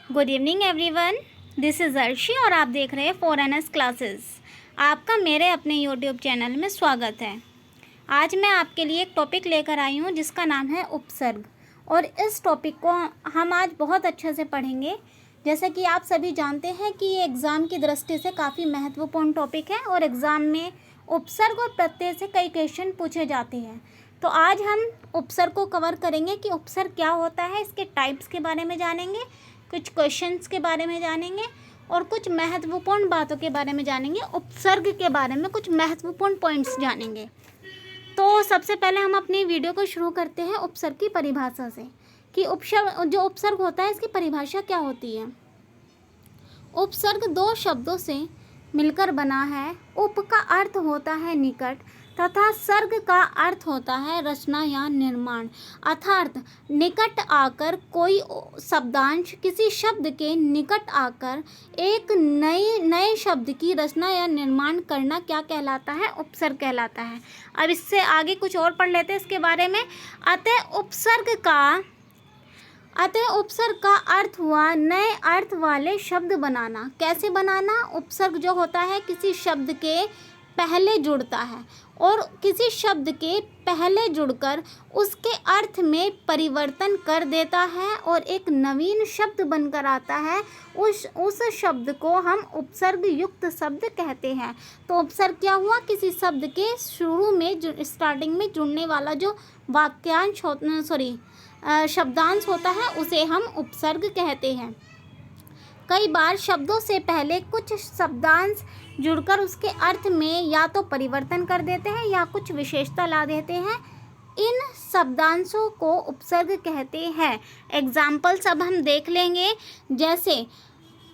Good evening everyone, this is Arshi और आप देख रहे हैं 4NS क्लासेस। आपका मेरे अपने यूट्यूब चैनल में स्वागत है। आज मैं आपके लिए एक टॉपिक लेकर आई हूँ जिसका नाम है उपसर्ग, और इस टॉपिक को हम आज बहुत अच्छे से पढ़ेंगे। जैसे कि आप सभी जानते हैं कि ये एग्ज़ाम की दृष्टि से काफ़ी महत्वपूर्ण टॉपिक है और एग्ज़ाम में उपसर्ग और प्रत्यय से कई क्वेश्चन पूछे जाते हैं। तो आज हम उपसर्ग को कवर करेंगे कि उपसर्ग क्या होता है, इसके टाइप्स के बारे में जानेंगे, कुछ क्वेश्चंस के बारे में जानेंगे और कुछ महत्वपूर्ण बातों के बारे में जानेंगे। उपसर्ग के बारे में कुछ महत्वपूर्ण पॉइंट्स जानेंगे। तो सबसे पहले हम अपनी वीडियो को शुरू करते हैं उपसर्ग की परिभाषा से कि उपसर्ग होता है, इसकी परिभाषा क्या होती है। उपसर्ग दो शब्दों से मिलकर बना है। उप का अर्थ होता है निकट तथा सर्ग का अर्थ होता है रचना या निर्माण, अर्थात निकट आकर कोई शब्दांश किसी शब्द के निकट आकर एक नए शब्द की रचना या निर्माण करना क्या कहलाता है, उपसर्ग कहलाता है। अब इससे आगे कुछ और पढ़ लेते हैं इसके बारे में। अतः उपसर्ग का अर्थ हुआ नए अर्थ वाले शब्द बनाना। कैसे बनाना? उपसर्ग जो होता है किसी शब्द के पहले जुड़ता है और किसी शब्द के पहले जुड़कर उसके अर्थ में परिवर्तन कर देता है और एक नवीन शब्द बनकर आता है। उस शब्द को हम उपसर्ग युक्त शब्द कहते हैं। तो उपसर्ग क्या हुआ? किसी शब्द के शुरू में स्टार्टिंग में जुड़ने वाला जो वाक्यांश शब्दांश होता है उसे हम उपसर्ग कहते हैं। कई बार शब्दों से पहले कुछ शब्दांश जुड़कर उसके अर्थ में या तो परिवर्तन कर देते हैं या कुछ विशेषता ला देते हैं। इन शब्दांशों को उपसर्ग कहते हैं। एग्जाम्पल्स अब हम देख लेंगे। जैसे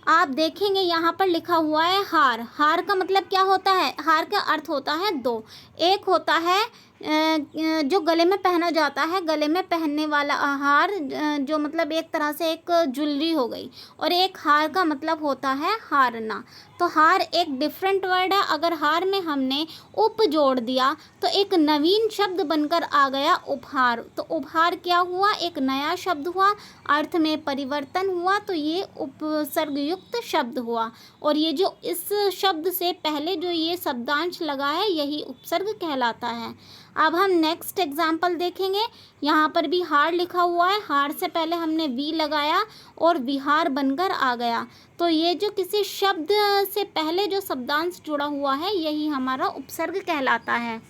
आप देखेंगे यहाँ पर लिखा हुआ है हार। हार का मतलब क्या होता है? हार का अर्थ होता है दो। एक होता है जो गले में पहना जाता है, गले में पहनने वाला हार, जो मतलब एक तरह से एक ज्वेलरी हो गई, और एक हार का मतलब होता है हारना। तो हार एक डिफरेंट वर्ड है। अगर हार में हमने उप जोड़ दिया तो एक नवीन शब्द बनकर आ गया उपहार। तो उपहार क्या हुआ? एक नया शब्द हुआ, अर्थ में परिवर्तन हुआ, तो ये उपसर्ग युक्त शब्द हुआ। और ये जो इस शब्द से पहले जो ये शब्दांश लगा है यही उपसर्ग कहलाता है। अब हम नेक्स्ट एग्जाम्पल देखेंगे। यहाँ पर भी हार लिखा हुआ है, हार से पहले हमने वी लगाया और विहार बनकर आ गया। तो ये जो किसी शब्द से पहले जो शब्दांश जुड़ा हुआ है यही हमारा उपसर्ग कहलाता है।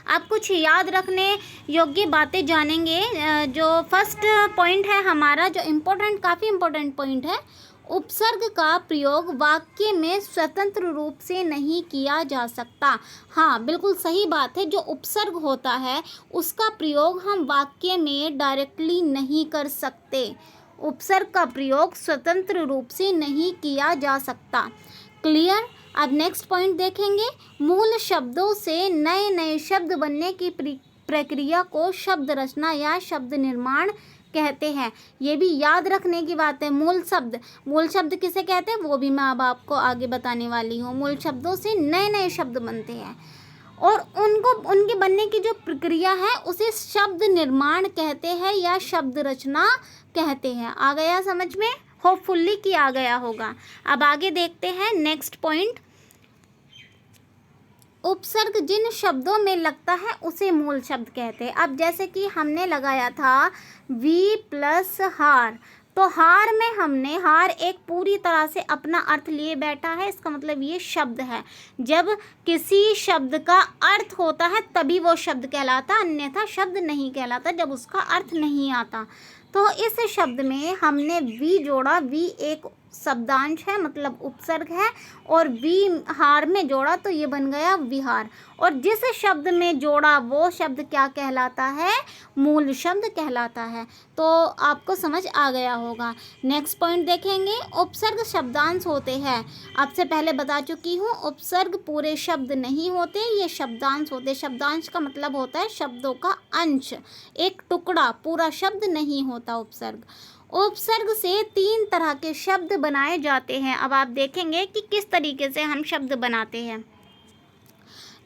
आप कुछ याद रखने योग्य बातें जानेंगे। जो फर्स्ट पॉइंट है हमारा, जो काफ़ी इम्पोर्टेंट पॉइंट है, उपसर्ग का प्रयोग वाक्य में स्वतंत्र रूप से नहीं किया जा सकता। हाँ, बिल्कुल सही बात है। जो उपसर्ग होता है उसका प्रयोग हम वाक्य में डायरेक्टली नहीं कर सकते। उपसर्ग का प्रयोग स्वतंत्र रूप से नहीं किया जा सकता। क्लियर? अब नेक्स्ट पॉइंट देखेंगे। मूल शब्दों से नए नए शब्द बनने की प्रक्रिया को शब्द रचना या शब्द निर्माण कहते हैं। ये भी याद रखने की बात है। मूल शब्द किसे कहते हैं वो भी मैं अब आपको आगे बताने वाली हूँ। मूल शब्दों से नए नए शब्द बनते हैं और उनके बनने की जो प्रक्रिया है उसे शब्द निर्माण कहते हैं या शब्द रचना कहते हैं। आ गया समझ में? होपफुली कि आ गया होगा। अब आगे देखते हैं नेक्स्ट पॉइंट। उपसर्ग जिन शब्दों में लगता है उसे मूल शब्द कहते हैं। अब जैसे कि हमने लगाया था वी प्लस हार, तो हार में हमने हार एक पूरी तरह से अपना अर्थ लिए बैठा है, इसका मतलब ये शब्द है। जब किसी शब्द का अर्थ होता है तभी वो शब्द कहलाता, अन्यथा शब्द नहीं कहलाता जब उसका अर्थ नहीं आता। तो इस शब्द में हमने वी जोड़ा, वी एक शब्दांश है मतलब उपसर्ग है, और वी हार में जोड़ा तो ये बन गया विहार। और जिस शब्द में जोड़ा वो शब्द क्या कहलाता है? मूल शब्द कहलाता है। तो आपको समझ आ गया होगा। नेक्स्ट पॉइंट देखेंगे। उपसर्ग शब्दांश होते हैं। आपसे पहले बता चुकी हूँ, उपसर्ग पूरे शब्द नहीं होते, ये शब्दांश होते। शब्दांश का मतलब होता है शब्दों का अंश, एक टुकड़ा, पूरा शब्द नहीं होता उपसर्ग। उपसर्ग से 3 तरह के शब्द बनाए जाते हैं। अब आप देखेंगे कि किस तरीके से हम शब्द बनाते हैं।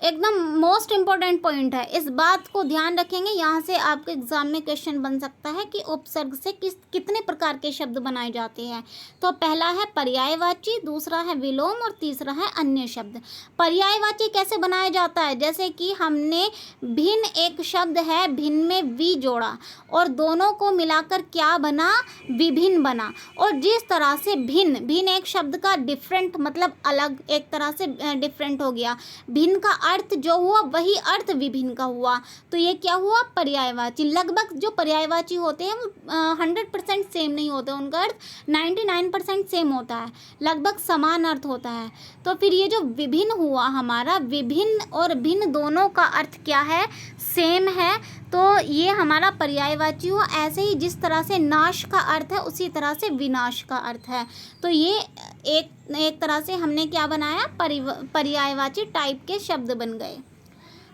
एकदम मोस्ट इम्पॉर्टेंट पॉइंट है, इस बात को ध्यान रखेंगे। यहाँ से आपके एग्जाम में क्वेश्चन बन सकता है कि उपसर्ग से कितने प्रकार के शब्द बनाए जाते हैं। तो पहला है पर्यायवाची, दूसरा है विलोम और तीसरा है अन्य शब्द। पर्यायवाची कैसे बनाया जाता है, जैसे कि हमने भिन्न, एक शब्द है भिन्न में वी जोड़ा और दोनों को मिलाकर क्या बना, विभिन्न बना। और जिस तरह से भिन्न, भिन्न एक शब्द का डिफरेंट मतलब अलग, एक तरह से डिफरेंट हो गया। भिन्न का अर्थ जो हुआ वही अर्थ विभिन्न का हुआ, तो ये क्या हुआ, पर्यायवाची। लगभग जो पर्यायवाची होते हैं वो 100% सेम नहीं होते, उनका अर्थ 99% सेम होता है, लगभग समान अर्थ होता है। तो फिर ये जो विभिन्न हुआ हमारा, विभिन्न और भिन्न दोनों का अर्थ क्या है, सेम है, तो ये हमारा पर्यायवाची हुआ। ऐसे ही जिस तरह से नाश का अर्थ है उसी तरह से विनाश का अर्थ है। तो ये एक तरह से हमने क्या बनाया, पर्यायवाची टाइप के शब्द बन गए।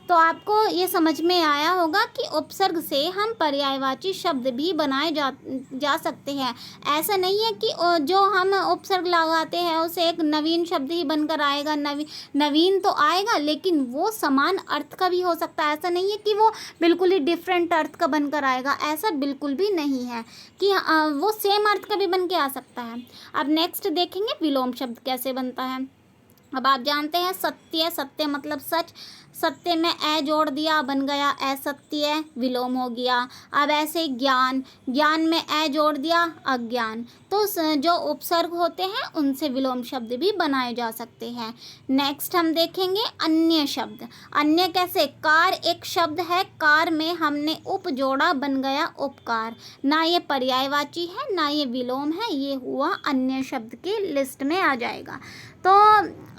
तो आपको ये समझ में आया होगा कि उपसर्ग से हम पर्यायवाची शब्द भी बनाए जा सकते हैं। ऐसा नहीं है कि जो हम उपसर्ग लगाते हैं उसे एक नवीन शब्द ही बनकर आएगा। नवीन तो आएगा लेकिन वो समान अर्थ का भी हो सकता है। ऐसा नहीं है कि वो बिल्कुल ही डिफरेंट अर्थ का बनकर आएगा, ऐसा बिल्कुल भी नहीं है कि वो सेम अर्थ का भी बन के आ सकता है। अब नेक्स्ट देखेंगे विलोम शब्द कैसे बनता है। अब आप जानते हैं सत्य, सत्य मतलब सच, सत्य में ए जोड़ दिया बन गया असत्य, विलोम हो गया। अब ऐसे ज्ञान, ज्ञान में ए जोड़ दिया अज्ञान। तो जो उपसर्ग होते हैं उनसे विलोम शब्द भी बनाए जा सकते हैं। नेक्स्ट हम देखेंगे अन्य शब्द। अन्य कैसे, कार एक शब्द है, कार में हमने उप जोड़ा बन गया उपकार। ना ये पर्यायवाची है ना ये विलोम है, ये हुआ अन्य शब्द की लिस्ट में आ जाएगा। तो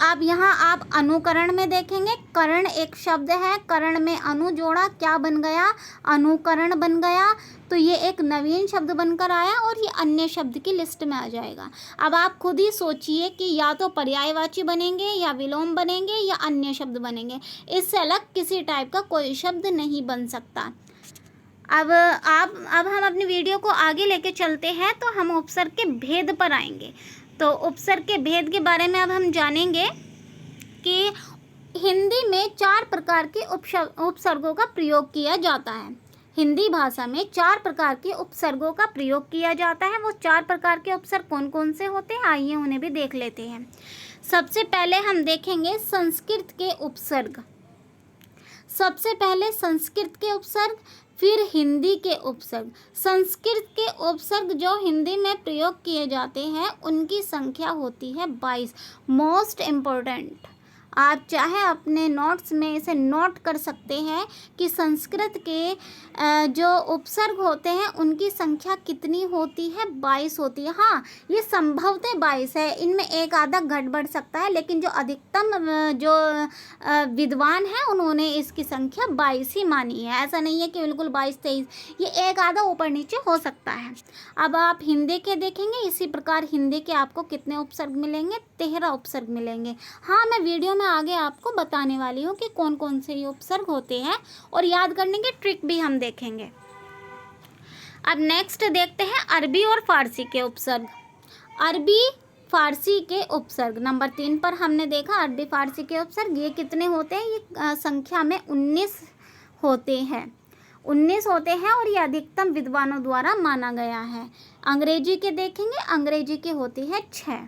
अब यहाँ आप अनुकरण में देखेंगे, करण एक शब्द है, करण में अनु जोड़ा क्या बन गया, अनुकरण बन गया। तो ये एक नवीन शब्द बनकर आया और ये अन्य शब्द की लिस्ट में आ जाएगा। अब आप खुद ही सोचिए कि या तो पर्यायवाची बनेंगे या विलोम बनेंगे या अन्य शब्द बनेंगे, इससे अलग किसी टाइप का कोई शब्द नहीं बन सकता। अब हम अपनी वीडियो को आगे लेके चलते हैं तो हम उपसर्ग के भेद पर आएंगे। तो उपसर्ग के भेद के बारे में अब हम जानेंगे कि हिंदी में 4 प्रकार के उपसर्गों का प्रयोग किया जाता है। हिंदी भाषा में 4 प्रकार के उपसर्गों का प्रयोग किया जाता है। वो 4 प्रकार के उपसर्ग कौन कौन से होते हैं, आइए उन्हें भी देख लेते हैं। सबसे पहले हम देखेंगे संस्कृत के उपसर्ग। सबसे पहले संस्कृत के उपसर्ग, फिर हिंदी के उपसर्ग। संस्कृत के उपसर्ग जो हिंदी में प्रयोग किए जाते हैं उनकी संख्या होती है 22। मोस्ट इम्पोर्टेंट, आप चाहे अपने नोट्स में इसे नोट कर सकते हैं कि संस्कृत के जो उपसर्ग होते हैं उनकी संख्या कितनी होती है, 22 होती है। हाँ, ये संभवतः 22 है, इनमें एक आधा घट बढ़ सकता है, लेकिन जो अधिकतम जो विद्वान हैं उन्होंने इसकी संख्या 22 ही मानी है। ऐसा नहीं है कि बिल्कुल 22-23, ये एक आधा ऊपर नीचे हो सकता है। अब आप हिंदी के देखेंगे, इसी प्रकार हिंदी के आपको कितने उपसर्ग मिलेंगे, 13 उपसर्ग मिलेंगे। हाँ, मैं वीडियो में आगे आपको बताने वाली हूँ कि कौन कौन से ये उपसर्ग होते हैं और याद करने की ट्रिक भी हम देखेंगे। अब नेक्स्ट देखते हैं अरबी और फारसी के उपसर्ग। अरबी फारसी के उपसर्ग नंबर 3 पर हमने देखा अरबी फारसी के उपसर्ग। ये कितने होते हैं, ये संख्या में 19 होते हैं। 19 होते हैं और ये अधिकतम विद्वानों द्वारा माना गया है। अंग्रेजी के देखेंगे, अंग्रेजी के होती है 6।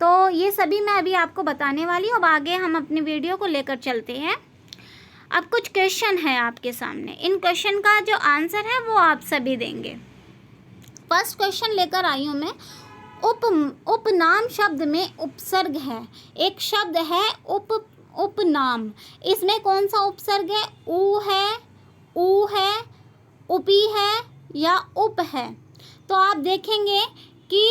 तो ये सभी मैं अभी आपको बताने वाली हूँ। अब आगे हम अपनी वीडियो को लेकर चलते हैं। अब कुछ क्वेश्चन है आपके सामने, इन क्वेश्चन का जो आंसर है वो आप सभी देंगे। फर्स्ट क्वेश्चन लेकर आई हूँ मैं। उपनाम शब्द में उपसर्ग है। एक शब्द है उपनाम, इसमें कौन सा उपसर्ग है, उ है, उपी है या उप है। तो आप देखेंगे कि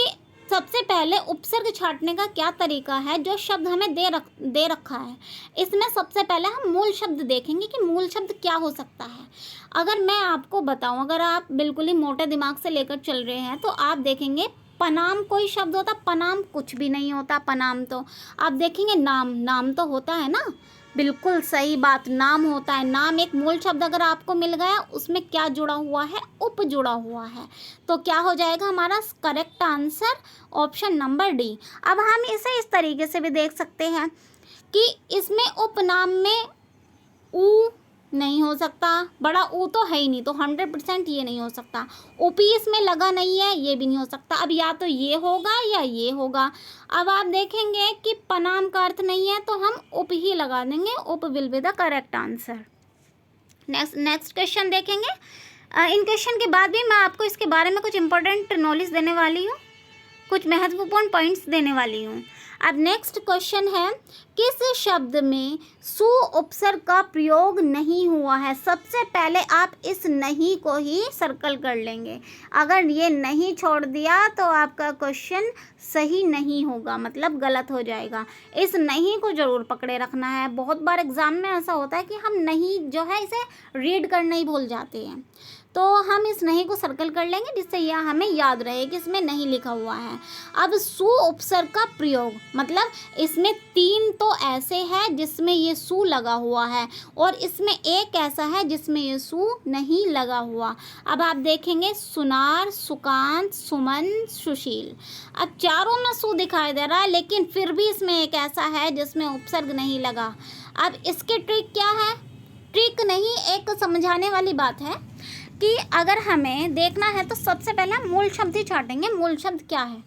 सबसे पहले उपसर्ग छांटने का क्या तरीका है, जो शब्द हमें दे रखा है इसमें सबसे पहले हम मूल शब्द देखेंगे कि मूल शब्द क्या हो सकता है। अगर मैं आपको बताऊं, अगर आप बिल्कुल ही मोटे दिमाग से लेकर चल रहे हैं तो आप देखेंगे पनाम कोई शब्द होता, पनाम कुछ भी नहीं होता। पनाम तो आप देखेंगे नाम तो होता है ना, बिल्कुल सही बात, नाम होता है। नाम एक मूल शब्द अगर आपको मिल गया, उसमें क्या जुड़ा हुआ है, उप जुड़ा हुआ है। तो क्या हो जाएगा हमारा correct answer option number D. अब हम इसे इस तरीके से भी देख सकते हैं कि इसमें उपनाम में ऊ नहीं हो सकता, बड़ा ऊ तो है ही नहीं, तो 100% ये नहीं हो सकता। ओपी इसमें लगा नहीं है, ये भी नहीं हो सकता। अब या तो ये होगा या ये होगा। अब आप देखेंगे कि पनाम का अर्थ नहीं है, तो हम उप ही लगा देंगे, उप will be the correct answer. Next question देखेंगे। इन क्वेश्चन के बाद भी मैं आपको इसके बारे में कुछ इंपॉर्टेंट नॉलेज देने वाली हूँ, कुछ महत्वपूर्ण पॉइंट्स देने वाली हूँ। अब नेक्स्ट क्वेश्चन है, किस शब्द में सु उपसर्ग का प्रयोग नहीं हुआ है? सबसे पहले आप इस नहीं को ही सर्कल कर लेंगे। अगर ये नहीं छोड़ दिया तो आपका क्वेश्चन सही नहीं होगा, मतलब गलत हो जाएगा। इस नहीं को ज़रूर पकड़े रखना है। बहुत बार एग्ज़ाम में ऐसा होता है कि हम नहीं जो है इसे रीड करना ही भूल जाते हैं, तो हम इस नहीं को सर्कल कर लेंगे, जिससे यह हमें याद रहे कि इसमें नहीं लिखा हुआ है। अब सु उपसर्ग का प्रयोग मतलब इसमें 3 तो ऐसे हैं जिसमें ये सु लगा हुआ है, और इसमें एक ऐसा है जिसमें ये सु नहीं लगा हुआ। अब आप देखेंगे सुनार, सुकांत, सुमन, सुशील। अब चारों में सु दिखाई दे रहा है, लेकिन फिर भी इसमें एक ऐसा है जिसमें उपसर्ग नहीं लगा। अब इसकी ट्रिक क्या है? ट्रिक नहीं, एक समझाने वाली बात है कि अगर हमें देखना है तो सबसे पहले हम मूल शब्द ही छाटेंगे। मूल शब्द क्या है?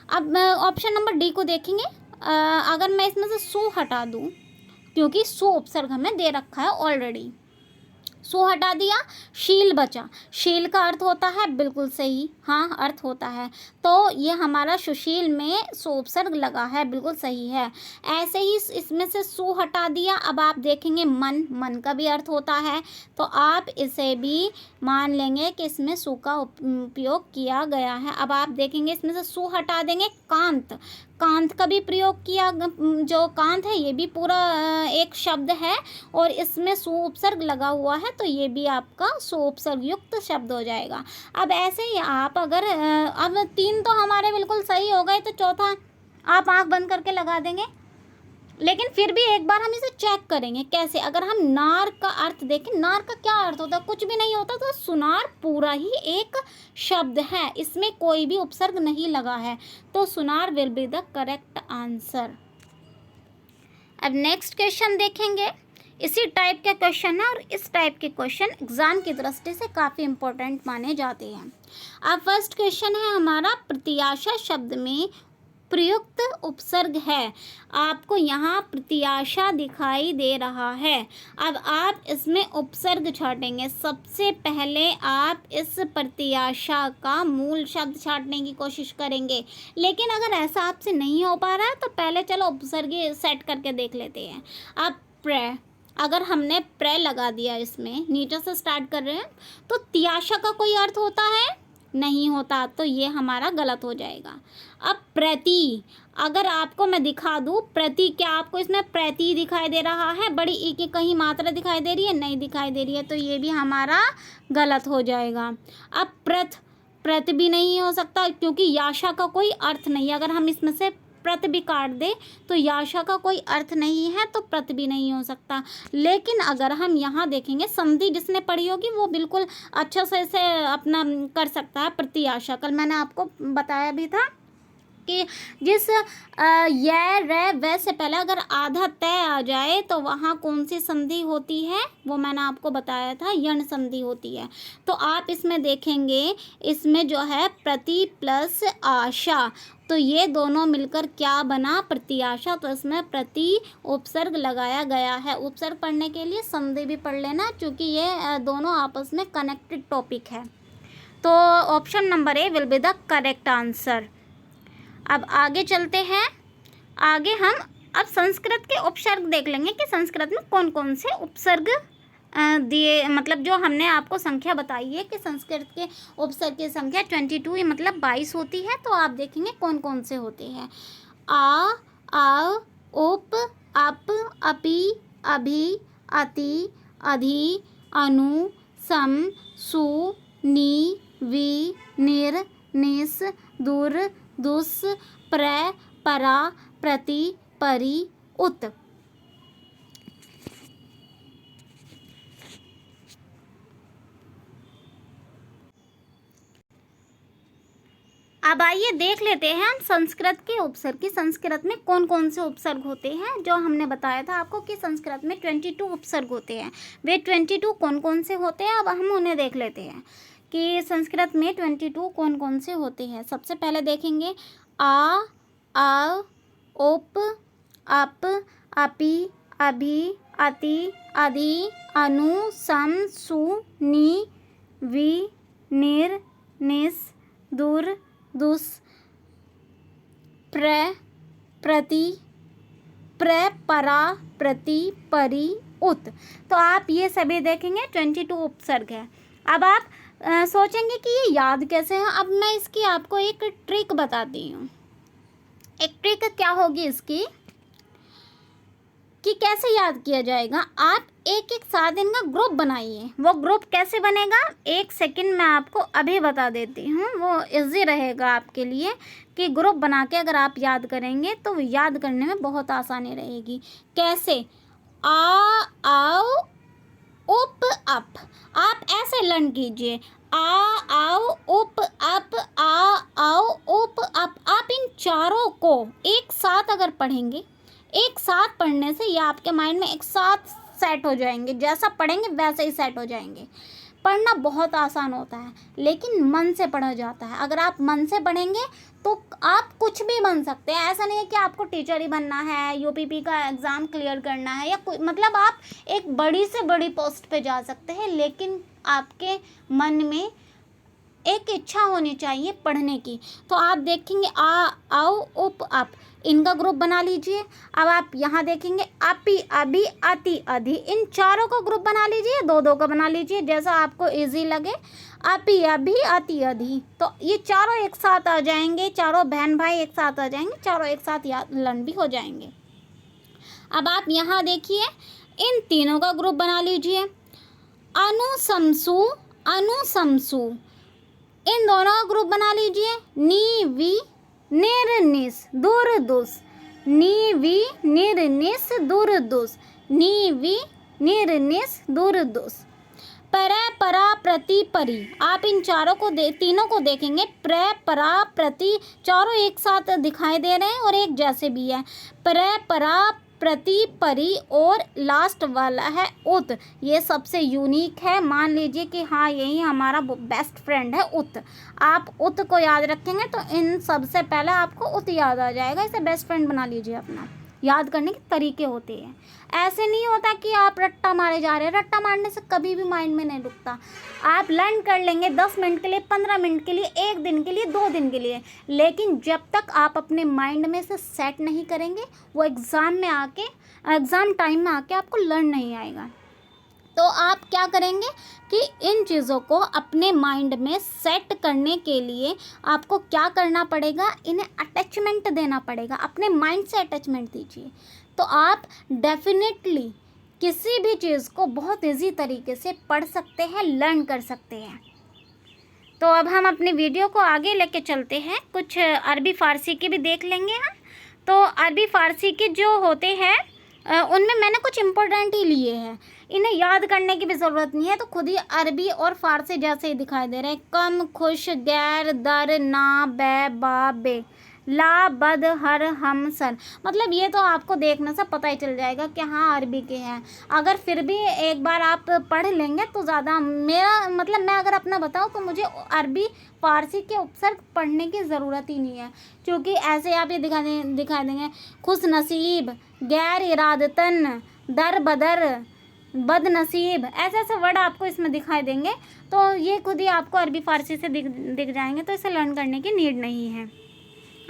अब ऑप्शन नंबर डी को देखेंगे। अगर मैं इसमें से सु हटा दूं, क्योंकि सु उपसर्ग हमें दे रखा है ऑलरेडी, सु हटा दिया, शील बचा। शील का अर्थ होता है, बिल्कुल सही, हाँ अर्थ होता है, तो ये हमारा सुशील में सु उपसर्ग लगा है, बिल्कुल सही है। ऐसे ही इसमें से सु हटा दिया। अब आप देखेंगे मन, मन का भी अर्थ होता है, तो आप इसे भी मान लेंगे कि इसमें सु का उपयोग किया गया है। अब आप देखेंगे इसमें से सु हटा देंगे, कांत, कांत का भी प्रयोग किया। जो कांत है ये भी पूरा एक शब्द है, और इसमें सु उपसर्ग लगा हुआ है, तो ये भी आपका सु उपसर्ग युक्त शब्द हो जाएगा। अब ऐसे ही आप अगर अब 3 तो हमारे बिल्कुल सही हो गए, तो चौथा आप आंख बंद करके लगा देंगे। लेकिन फिर भी एक बार हम इसे चेक करेंगे। कैसे? अगर हम नार का अर्थ देखें, नार का क्या अर्थ होता है? कुछ भी नहीं होता, तो सुनार पूरा ही एक शब्द है, इसमें कोई भी उपसर्ग नहीं लगा है, तो सुनार will be the correct answer. अब नेक्स्ट क्वेश्चन देखेंगे। इसी टाइप के क्वेश्चन है, और इस टाइप के क्वेश्चन एग्जाम की दृष्टि से काफ़ी इंपॉर्टेंट माने जाते हैं। अब फर्स्ट क्वेश्चन है हमारा, प्रत्याशा शब्द में प्रयुक्त उपसर्ग है। आपको यहाँ प्रत्याशा दिखाई दे रहा है। अब आप इसमें उपसर्ग छाटेंगे। सबसे पहले आप इस प्रत्याशा का मूल शब्द छाटने की कोशिश करेंगे, लेकिन अगर ऐसा आपसे नहीं हो पा रहा है तो पहले चलो उपसर्ग सेट करके देख लेते हैं। अब प्र, अगर हमने प्र लगा दिया, इसमें नीचे से स्टार्ट कर रहे हैं, तो त्याशा का कोई अर्थ होता है? नहीं होता, तो ये हमारा गलत हो जाएगा। अब प्रति, अगर आपको मैं दिखा दूँ प्रति, क्या आपको इसमें प्रति दिखाई दे रहा है? बड़ी ई की कहीं मात्रा दिखाई दे रही है? नहीं दिखाई दे रही है, तो ये भी हमारा गलत हो जाएगा। अब प्रथ, प्रत भी नहीं हो सकता, क्योंकि याशा का कोई अर्थ नहीं है। अगर हम इसमें से प्रत भी काट दे तो याशा का कोई अर्थ नहीं है, तो प्रत भी नहीं हो सकता। लेकिन अगर हम यहाँ देखेंगे, संधि जिसने पढ़ी होगी वो बिल्कुल अच्छा से इसे अपना कर सकता है। प्रत्याशा, कल मैंने आपको बताया भी था कि जिस य र व से पहले अगर आधा तय आ जाए तो वहाँ कौन सी संधि होती है, वो मैंने आपको बताया था, यण संधि होती है। तो आप इसमें देखेंगे, इसमें जो है प्रति प्लस आशा, तो ये दोनों मिलकर क्या बना? प्रत्याशा। तो इसमें प्रति उपसर्ग लगाया गया है। उपसर्ग पढ़ने के लिए संधि भी पढ़ लेना, क्योंकि ये दोनों आपस में कनेक्टेड टॉपिक है। तो option number A will be the correct answer. अब आगे चलते हैं। आगे हम अब संस्कृत के उपसर्ग देख लेंगे कि संस्कृत में कौन कौन से उपसर्ग दिए, मतलब जो हमने आपको संख्या बताई है कि संस्कृत के उपसर्ग की संख्या 22 मतलब 22 होती है। तो आप देखेंगे कौन कौन से होते हैं। आ, आ, उप, अप, अपि, अभि, अति, अधि, अनु, सम, सु, नि, वि, निर, निस, दुर, दुस, प्र, परा, प्रति, परि, उत। अब आइए देख लेते हैं हम संस्कृत के उपसर्ग की। संस्कृत में कौन कौन से उपसर्ग होते हैं, जो हमने बताया था आपको कि संस्कृत में 22 उपसर्ग होते हैं। वे 22 कौन कौन से होते हैं, अब हम उन्हें देख लेते हैं कि संस्कृत में 22 कौन कौन से होते हैं। सबसे पहले देखेंगे आ, आव, उप, अप, अपि, अभि, अति, अधि, अनु, सम, सु, नि, वि, निर, निस, दुर, दुस, प्र, प्रति, प्र, परा, प्रति, परि, उत। तो आप ये सभी देखेंगे 22 उपसर्ग है। अब आप सोचेंगे कि ये याद कैसे है। अब मैं इसकी आपको एक ट्रिक बताती हूँ। एक ट्रिक क्या होगी इसकी कि कैसे याद किया जाएगा। आप एक एक साथ इनका ग्रुप बनाइए। वो ग्रुप कैसे बनेगा, एक सेकंड मैं आपको अभी बता देती हूँ। वो इजी रहेगा आपके लिए कि ग्रुप बना के अगर आप याद करेंगे तो याद करने में बहुत आसानी रहेगी। कैसे, आ, आओ, उप, अप। आप ऐसे लर्न कीजिए, आ, आओ, उप, अप, आ, आओ, उप, अप। आप इन चारों को एक साथ अगर पढ़ेंगे, एक साथ पढ़ने से ये आपके माइंड में एक साथ सेट हो जाएंगे। जैसा पढ़ेंगे वैसे ही सेट हो जाएंगे। पढ़ना बहुत आसान होता है, लेकिन मन से पढ़ा जाता है। अगर आप मन से पढ़ेंगे तो आप कुछ भी बन सकते हैं। ऐसा नहीं है कि आपको टीचर ही बनना है, यूपीपी का एग्ज़ाम क्लियर करना है, या कोई मतलब आप एक बड़ी से बड़ी पोस्ट पे जा सकते हैं, लेकिन आपके मन में एक इच्छा होनी चाहिए पढ़ने की। तो आप देखेंगे आ, आओ, उप, अप, इनका ग्रुप बना लीजिए। अब आप यहाँ देखेंगे अपि, अभि, अति, अधि, इन चारों का ग्रुप बना लीजिए। दो दो का बना लीजिए, जैसा आपको इजी लगे। अपि, अभि, अति, अधि, तो ये चारों एक साथ आ जाएंगे। चारों बहन भाई एक साथ आ जाएंगे, चारों एक साथ लर्न भी हो जाएंगे। अब आप यहाँ देखिए, इन तीनों का ग्रुप बना लीजिए। अनुशंसु, अनुशंसु, इन दोनों का ग्रुप बना लीजिए। नी, वि, निर, निस, दुर, दुस, नी, वि, निर, निस, दुर, दुस, नी, वि, निर, निस, दुर, दुस। पर, परा, प्रति, परि। आप इन चारों को तीनों को देखेंगे, प्र, परा, प्रति, चारों एक साथ दिखाई दे रहे हैं और एक जैसे भी है। प्र, परा, प्रति, परि, और लास्ट वाला है उत। ये सबसे यूनिक है। मान लीजिए कि हाँ, यही हमारा बेस्ट फ्रेंड है उत। आप उत को याद रखेंगे तो इन सबसे पहले आपको उत याद आ जाएगा। इसे बेस्ट फ्रेंड बना लीजिए अपना। याद करने के तरीके होते हैं। ऐसे नहीं होता कि आप रट्टा मारे जा रहे हैं। रट्टा मारने से कभी भी माइंड में नहीं रुकता। आप लर्न कर लेंगे 10 मिनट के लिए, 15 मिनट के लिए, 1 दिन के लिए, 2 दिन के लिए, लेकिन जब तक आप अपने माइंड में से सेट नहीं करेंगे, वो एग्ज़ाम टाइम में आके आपको लर्न नहीं आएगा। तो आप क्या करेंगे कि इन चीज़ों को अपने माइंड में सेट करने के लिए आपको क्या करना पड़ेगा, इन्हें अटैचमेंट देना पड़ेगा। अपने माइंड से अटैचमेंट दीजिए, तो आप डेफिनेटली किसी भी चीज़ को बहुत इजी तरीके से पढ़ सकते हैं, लर्न कर सकते हैं। तो अब हम अपनी वीडियो को आगे लेके चलते हैं। कुछ अरबी फ़ारसी की भी देख लेंगे हम। तो अरबी फ़ारसी के जो होते हैं उनमें मैंने कुछ इम्पोर्टेंट ही लिए हैं। इन्हें याद करने की भी ज़रूरत नहीं है, तो खुद ही अरबी और फ़ारसी जैसे ही दिखाई दे रहे हैं। कम, खुश, गैर, दर, ना, बे, बा, बे, ला, बद, हर, हम, सन। मतलब ये तो आपको देखने से पता ही चल जाएगा कि हाँ अरबी के हैं। अगर फिर भी एक बार आप पढ़ लेंगे तो ज़्यादा, मेरा मतलब मैं अगर अपना बताऊँ तो मुझे अरबी फ़ारसी के उपसर्ग पढ़ने की ज़रूरत ही नहीं है, क्योंकि ऐसे आप ये दिखा देंगे खुश नसीब, गैर इरादतन, दर बदर, बदनसीब, ऐसे ऐसे वर्ड आपको इसमें दिखाई देंगे। तो ये खुद ही आपको अरबी फ़ारसी से दिख जाएंगे, तो इसे लर्न करने की नीड नहीं है।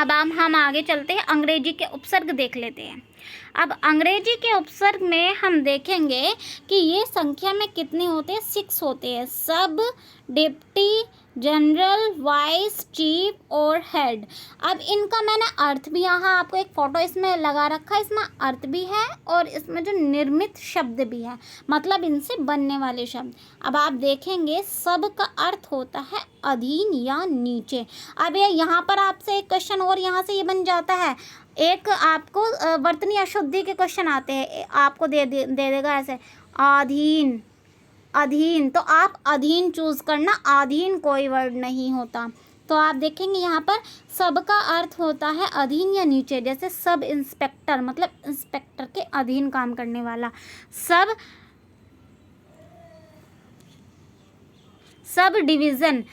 अब हम आगे चलते हैं, अंग्रेजी के उपसर्ग देख लेते हैं। अब अंग्रेजी के उपसर्ग में हम देखेंगे कि ये संख्या में कितने होते हैं, 6 होते हैं। सब, डिप्टी, जनरल, वाइस, चीफ और हेड। अब इनका मैंने अर्थ भी यहाँ आपको एक फ़ोटो इसमें लगा रखा है। इसमें अर्थ भी है और इसमें जो निर्मित शब्द भी है, मतलब इनसे बनने वाले शब्द। अब आप देखेंगे सब का अर्थ होता है अधीन या नीचे। अब ये यहाँ पर आपसे एक क्वेश्चन और यहाँ से ये बन जाता है। एक आपको वर्तनी अशुद्धि के क्वेश्चन आते हैं, आपको दे देगा ऐसे अधीन, अधीन, तो आप अधीन चूज़ करना। अधीन कोई वर्ड नहीं होता। तो आप देखेंगे यहाँ पर सब का अर्थ होता है अधीन या नीचे, जैसे सब इंस्पेक्टर मतलब इंस्पेक्टर के अधीन काम करने वाला, सब डिवीज़न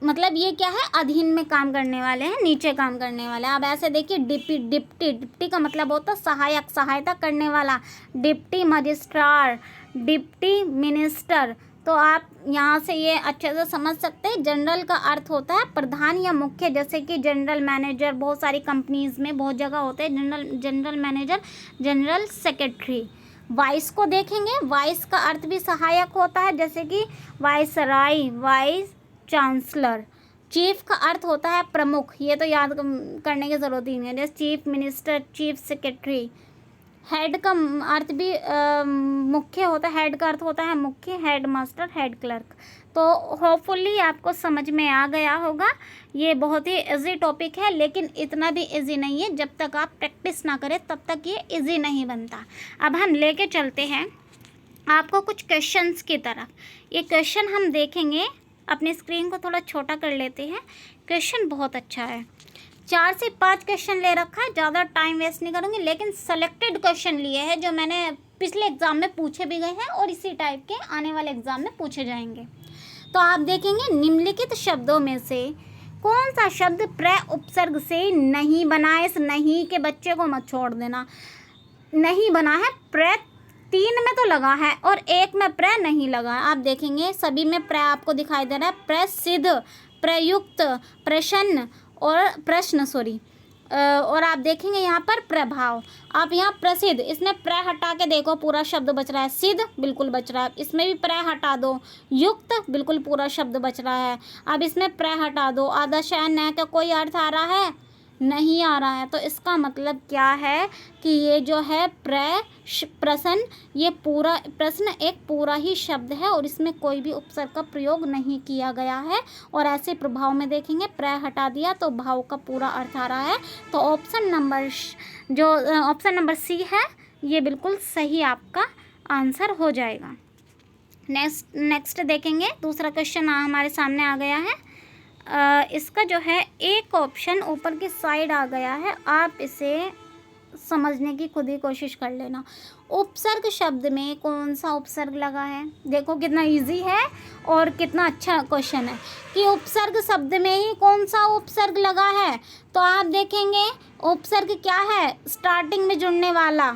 मतलब ये क्या है, अधीन में काम करने वाले हैं, नीचे काम करने वाले हैं। अब ऐसे देखिए डिप्टी का मतलब होता है सहायक, सहायता करने वाला, डिप्टी मजिस्ट्रार, डिप्टी मिनिस्टर। तो आप यहाँ से ये अच्छे से समझ सकते हैं। जनरल का अर्थ होता है प्रधान या मुख्य, जैसे कि जनरल मैनेजर, बहुत सारी कंपनीज़ में बहुत जगह होते हैं general manager, general secretary. Vice को देखेंगे, वाइस का अर्थ भी सहायक होता है, जैसे कि वाइसराय, वाइस चांसलर। चीफ का अर्थ होता है प्रमुख, ये तो याद करने की ज़रूरत ही नहीं है, जैसे chief minister, chief secretary. Head का अर्थ भी मुख्य होता है, हेड का अर्थ होता है मुख्य, हेड मास्टर, हेड क्लर्क। तो होपफुली आपको समझ में आ गया होगा। ये बहुत ही इजी टॉपिक है, लेकिन इतना भी इजी नहीं है, जब तक आप प्रैक्टिस ना करें तब तक ये इजी नहीं बनता। अब हम लेके चलते हैं आपको कुछ क्वेश्चंस की तरफ। ये क्वेश्चन हम देखेंगे, अपनी स्क्रीन को थोड़ा छोटा कर लेते हैं। क्वेश्चन बहुत अच्छा है, 4 से 5 क्वेश्चन ले रखा है, ज़्यादा टाइम वेस्ट नहीं करूँगी, लेकिन सेलेक्टेड क्वेश्चन लिए हैं जो मैंने पिछले एग्ज़ाम में पूछे भी गए हैं और इसी टाइप के आने वाले एग्ज़ाम में पूछे जाएंगे। तो आप देखेंगे निम्नलिखित शब्दों में से कौन सा शब्द प्र उपसर्ग से नहीं बना है। इस नहीं के बच्चे को मत छोड़ देना, नहीं बना है, प्र 3 में तो लगा है और 1 में प्र नहीं लगा है। आप देखेंगे सभी में प्र आपको दिखाई दे रहा है, प्रसिद्ध, प्रयुक्त, प्रसन्न और प्रश्न और आप देखेंगे यहाँ पर प्रभाव। आप यहाँ प्रसिद्ध, इसमें प्र हटा के देखो पूरा शब्द बच रहा है, सिद्ध बिल्कुल बच रहा है, इसमें भी प्र हटा दो, युक्त बिल्कुल पूरा शब्द बच रहा है। अब इसमें प्र हटा दो, आदर्श न का कोई अर्थ आ रहा है, नहीं आ रहा है। तो इसका मतलब क्या है कि ये जो है प्रश्न, ये पूरा प्रश्न एक पूरा ही शब्द है और इसमें कोई भी उपसर्ग का प्रयोग नहीं किया गया है। और ऐसे प्रभाव में देखेंगे प्र हटा दिया तो भाव का पूरा अर्थ आ रहा है। तो ऑप्शन नंबर सी है, ये बिल्कुल सही आपका आंसर हो जाएगा। नेक्स्ट देखेंगे, दूसरा क्वेश्चन हमारे सामने आ गया है। इसका जो है एक ऑप्शन ऊपर की साइड आ गया है, आप इसे समझने की खुद ही कोशिश कर लेना। उपसर्ग शब्द में कौन सा उपसर्ग लगा है, देखो कितना इजी है और कितना अच्छा क्वेश्चन है कि उपसर्ग शब्द में ही कौन सा उपसर्ग लगा है। तो आप देखेंगे उपसर्ग क्या है, स्टार्टिंग में जुड़ने वाला,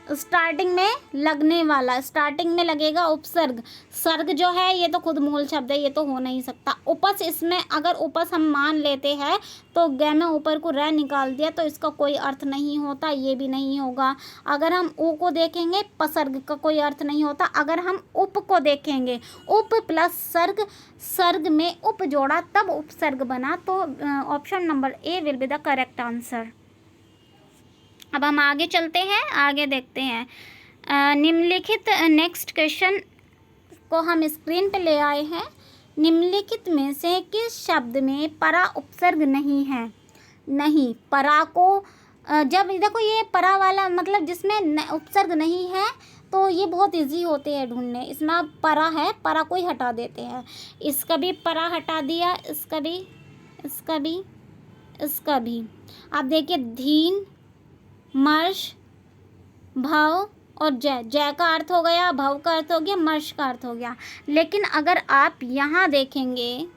स्टार्टिंग में लगने वाला, स्टार्टिंग में लगेगा उपसर्ग। सर्ग जो है ये तो खुद मूल शब्द है, ये तो हो नहीं सकता। उपस, इसमें अगर उपस हम मान लेते हैं तो ग में ऊपर को र निकाल दिया तो इसका कोई अर्थ नहीं होता, ये भी नहीं होगा। अगर हम उ को देखेंगे पसर्ग का कोई अर्थ नहीं होता। अगर हम उप को देखेंगे, उप प्लस सर्ग, सर्ग में उप जोड़ा तब उपसर्ग बना। तो option number A will be the correct answer. अब हम आगे चलते हैं, आगे देखते हैं निम्नलिखित, नेक्स्ट क्वेश्चन को हम स्क्रीन पे ले आए हैं। निम्नलिखित में से किस शब्द में परा उपसर्ग नहीं है। नहीं, परा को जब देखो ये परा वाला मतलब जिसमें उपसर्ग नहीं है तो ये बहुत इजी होते हैं ढूंढने। इसमें अब परा है, परा को ही हटा देते हैं, इसका भी परा हटा दिया, इसका भी, इसका भी, इसका भी। आप देखिए धीन, मर्श, भव और जय, जय का अर्थ हो गया, भव का अर्थ हो गया, मर्श का अर्थ हो गया। लेकिन अगर आप यहाँ देखेंगे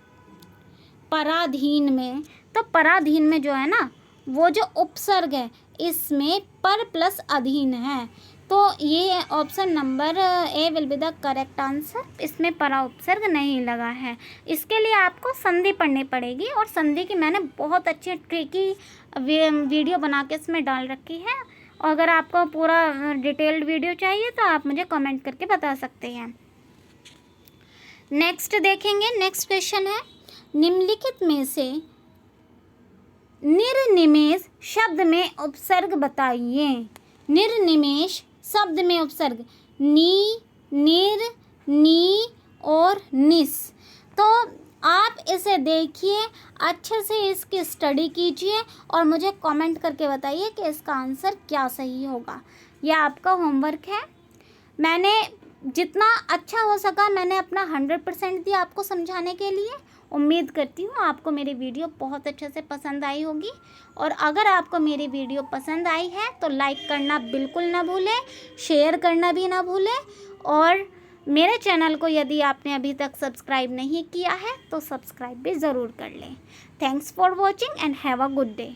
पराधीन में, तो पराधीन में जो है ना वो जो उपसर्ग है इसमें पर प्लस अधीन है। तो ये option number A will be the correct answer. इसमें परा उपसर्ग नहीं लगा है। इसके लिए आपको संधि पढ़नी पड़ेगी और संधि की मैंने बहुत अच्छी ट्रिकी वीडियो बना के इसमें डाल रखी है। और अगर आपको पूरा डिटेल्ड वीडियो चाहिए तो आप मुझे कमेंट करके बता सकते हैं। नेक्स्ट देखेंगे, नेक्स्ट क्वेश्चन है निम्नलिखित में से निर्निमेष शब्द में उपसर्ग बताइए। निर्निमेष शब्द में उपसर्ग नी, निर, नी और निस। तो आप इसे देखिए, अच्छे से इसकी स्टडी कीजिए और मुझे कमेंट करके बताइए कि इसका आंसर क्या सही होगा। यह आपका होमवर्क है। मैंने जितना अच्छा हो सका मैंने अपना 100% दिया आपको समझाने के लिए। उम्मीद करती हूँ आपको मेरी वीडियो बहुत अच्छे से पसंद आई होगी। और अगर आपको मेरी वीडियो पसंद आई है तो लाइक करना बिल्कुल ना भूलें, शेयर करना भी ना भूलें, और मेरे चैनल को यदि आपने अभी तक सब्सक्राइब नहीं किया है तो सब्सक्राइब भी ज़रूर कर लें। Thanks for watching and have a good day.